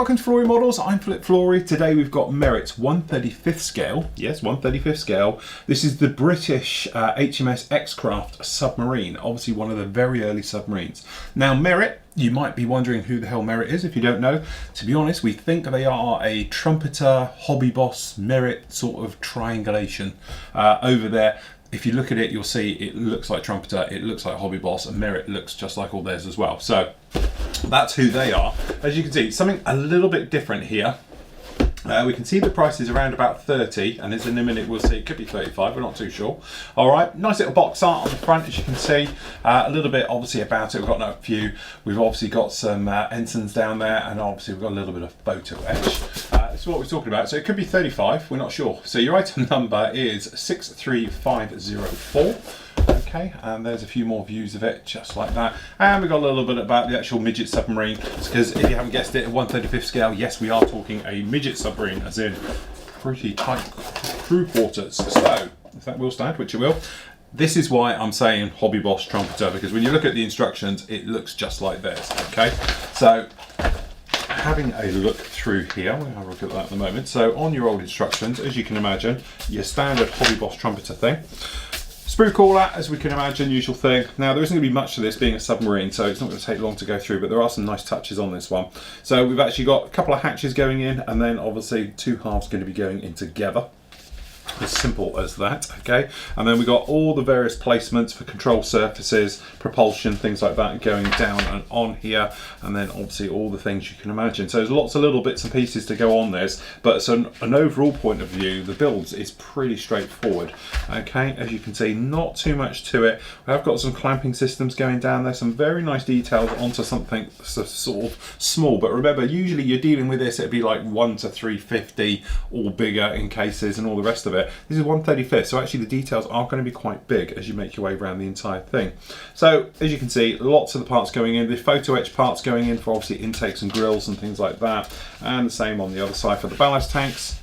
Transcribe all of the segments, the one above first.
welcome to Flory Models. I'm Philip Flory. Today we've got Merit's 1/35th scale. Yes, 1/35th scale. This is the British HMS X-Craft submarine, obviously one of the very early submarines. Now Merit, you might be wondering who the hell Merit is if you don't know. To be honest, we think they are a trumpeter, hobby boss, Merit sort of triangulation over there. If you look at it, you'll see it looks like trumpeter, it looks like hobby boss, and Merit looks just like all theirs as well. So that's who they are. As you can see, something a little bit different here. We can see the price is around about 30, and in a minute we'll see it could be 35, we're not too sure. All right, nice little box art on the front, as you can see. A little bit obviously about it, we've got a few. We've obviously got some ensigns down there, and obviously we've got a little bit of photo etch. This is what we're talking about. So it could be 35, we're not sure. So your item number is 63504. Okay, and there's a few more views of it, just like that. And we've got a little bit about the actual midget submarine, because if you haven't guessed it, at 1/35th scale, yes, we are talking a midget submarine, as in pretty tight crew quarters. So, if that will stand, which it will, this is why I'm saying hobby boss trumpeter, because when you look at the instructions, it looks just like this, okay? So, having a look through here, we'll have a look at that in a moment. So, on your old instructions, as you can imagine, your standard hobby boss trumpeter thing. Sprue caller, as we can imagine, usual thing. Now there isn't going to be much to this being a submarine, so it's not going to take long to go through, but there are some nice touches on this one. So we've actually got a couple of hatches going in, and then obviously two halves going to be going in together. As simple as that, okay? And then we got all the various placements for control surfaces, propulsion, things like that going down and on here, and then obviously all the things you can imagine. So there's lots of little bits and pieces to go on this, but so an overall point of view, the builds is pretty straightforward, okay? As you can see, not too much to it. We have got some clamping systems going down there, some very nice details onto something sort of small, but remember, usually you're dealing with this, it'd be like 1 to 350 or bigger in cases and all the rest of it. This is 1/35th, so actually the details are going to be quite big as you make your way around the entire thing. So as you can see, lots of the parts going in, the photo etch parts going in for obviously intakes and grills and things like that, and the same on the other side for the ballast tanks.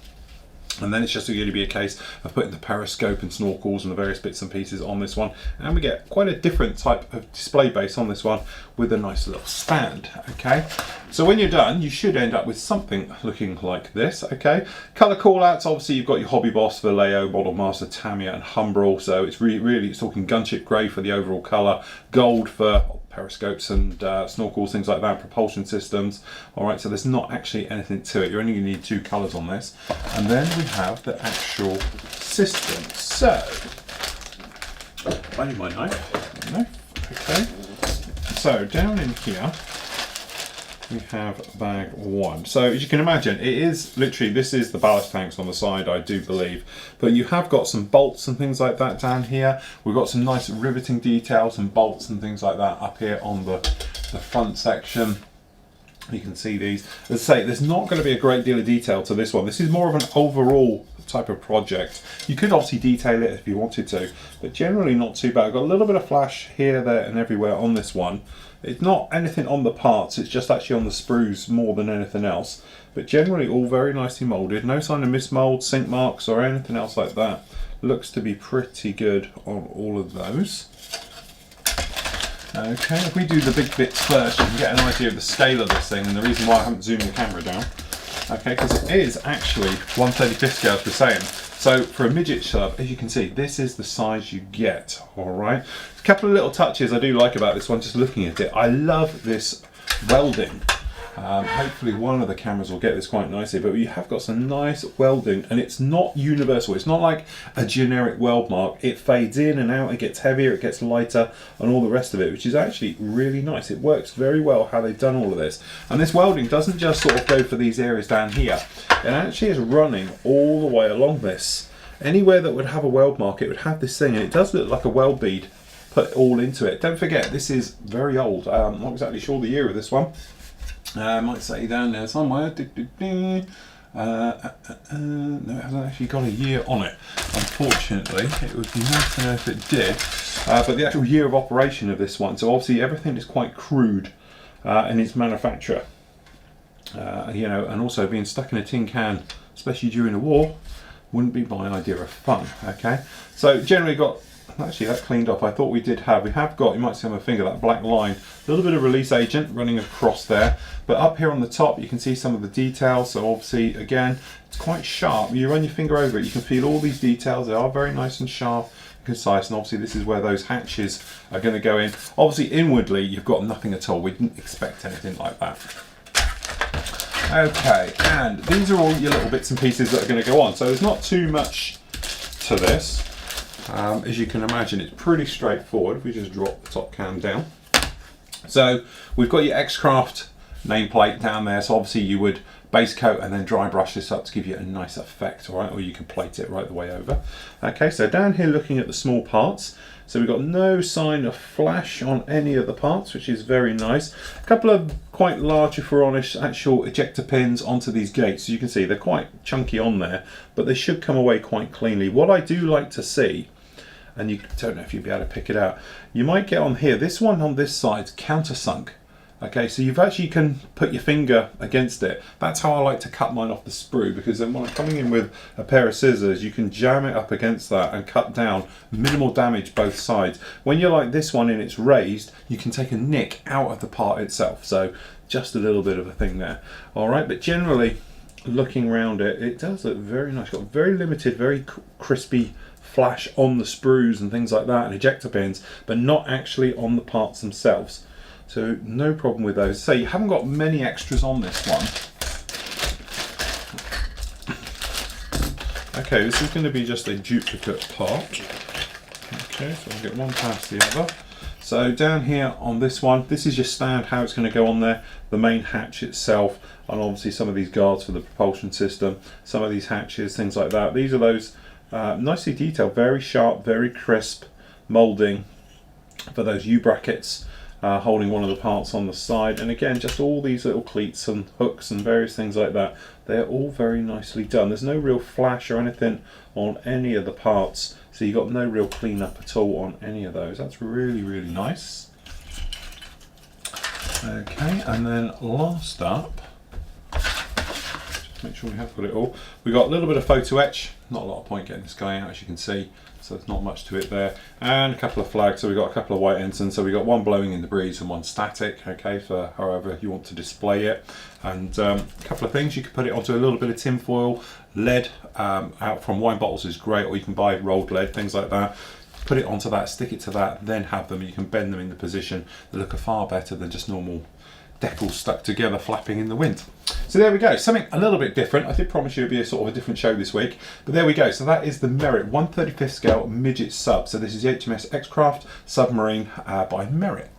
And then it's just going to be a case of putting the periscope and snorkels and the various bits and pieces on this one. And we get quite a different type of display base on this one with a nice little stand, okay? So when you're done, you should end up with something looking like this, okay? Colour callouts, obviously you've got your Hobby Boss, Vallejo, Model Master, Tamiya and Humbrol. So it's really it's talking gunship grey for the overall colour, gold for periscopes and snorkels, things like that, propulsion systems. All right, so there's not actually anything to it. You're only going to need two colours on this. And then we have the actual system. So, I need my knife. Okay. So down in here, we have bag one. So as you can imagine, it is literally, this is the ballast tanks on the side, I do believe, but you have got some bolts and things like that down here. We've got some nice riveting details and bolts and things like that up here on the front section. You can see these. As I say, there's not going to be a great deal of detail to this one. This is more of an overall type of project. You could obviously detail it if you wanted to, but generally not too bad. I've got a little bit of flash here, there and everywhere on this one. It's not anything on the parts, it's just actually on the sprues more than anything else. But generally all very nicely moulded. No sign of mismould, sink marks or anything else like that. Looks to be pretty good on all of those. Okay, if we do the big bits first, you can get an idea of the scale of this thing and the reason why I haven't zoomed the camera down. Okay, because it is actually 1/35th scale, as we're saying. So for a midget sub, as you can see, this is the size you get, all right? A couple of little touches I do like about this one, just looking at it. I love this welding. Hopefully one of the cameras will get this quite nicely, but you have got some nice welding, and it's not universal. It's not like a generic weld mark. It fades in and out, it gets heavier, it gets lighter, and all the rest of it, which is actually really nice. It works very well how they've done all of this. And this welding doesn't just sort of go for these areas down here. It actually is running all the way along this. Anywhere that would have a weld mark, it would have this thing, and it does look like a weld bead put all into it. Don't forget, this is very old. I'm not exactly sure the year of this one. I might say down there somewhere. No, it hasn't actually got a year on it. Unfortunately, it would be nice to know if it did. But the actual year of operation of this one, so obviously everything is quite crude in its manufacture. You know, and also being stuck in a tin can, especially during a war, wouldn't be my idea of fun. Okay, so generally got actually that cleaned off. I thought we have got, you might see on my finger, that black line, a little bit of release agent running across there, but up here on the top you can see some of the details. So obviously, again, it's quite sharp. You run your finger over it, you can feel all these details. They are very nice and sharp and concise, and obviously this is where those hatches are going to go in. Obviously inwardly you've got nothing at all. We didn't expect anything like that. Okay, and these are all your little bits and pieces that are going to go on. So there's not too much to this. As you can imagine, it's pretty straightforward. If we just drop the top cam down. So we've got your X-Craft nameplate down there. So obviously you would base coat and then dry brush this up to give you a nice effect, all right? Or you can plate it right the way over. Okay, so down here looking at the small parts. So we've got no sign of flash on any of the parts, which is very nice. A couple of quite large, if we're honest, actual ejector pins onto these gates. So you can see they're quite chunky on there, but they should come away quite cleanly. What I do like to see, and you don't know if you'll be able to pick it out, you might get on here, this one on this side's countersunk. Okay, so you've actually can put your finger against it. That's how I like to cut mine off the sprue, because then when I'm coming in with a pair of scissors, you can jam it up against that and cut down, minimal damage both sides. When you're like this one and it's raised, you can take a nick out of the part itself. So just a little bit of a thing there. All right, but generally looking around it, it does look very nice. Got very limited, very crispy flash on the sprues and things like that, and ejector pins, but not actually on the parts themselves. So no problem with those. So you haven't got many extras on this one. Okay, this is going to be just a duplicate part. Okay, so I'll get one past the other. So down here on this one, this is your stand, how it's going to go on there, the main hatch itself, and obviously some of these guards for the propulsion system, some of these hatches, things like that. These are those nicely detailed, very sharp, very crisp moulding for those U-brackets. Holding one of the parts on the side, and again just all these little cleats and hooks and various things like that. They're all very nicely done. There's no real flash or anything on any of the parts, so you've got no real cleanup at all on any of those. That's really, really nice. Okay, and then last up, just make sure we have got it all. We got a little bit of photo etch. Not a lot of point getting this guy out, as you can see. So there's not much to it there, and a couple of flags. So we've got a couple of white ensigns. So we've got one blowing in the breeze and one static, okay, for however you want to display it. And a couple of things, you can put it onto a little bit of tin foil. Lead out from wine bottles is great, or you can buy rolled lead, things like that. Put it onto that, stick it to that, then have them. You can bend them in the position. They look far better than just normal decals stuck together flapping in the wind. So there we go, something a little bit different. I did promise you it'd be a sort of a different show this week, but there we go. So that is the Merit 1/35 scale midget sub. So this is the HMS X-Craft submarine by Merit.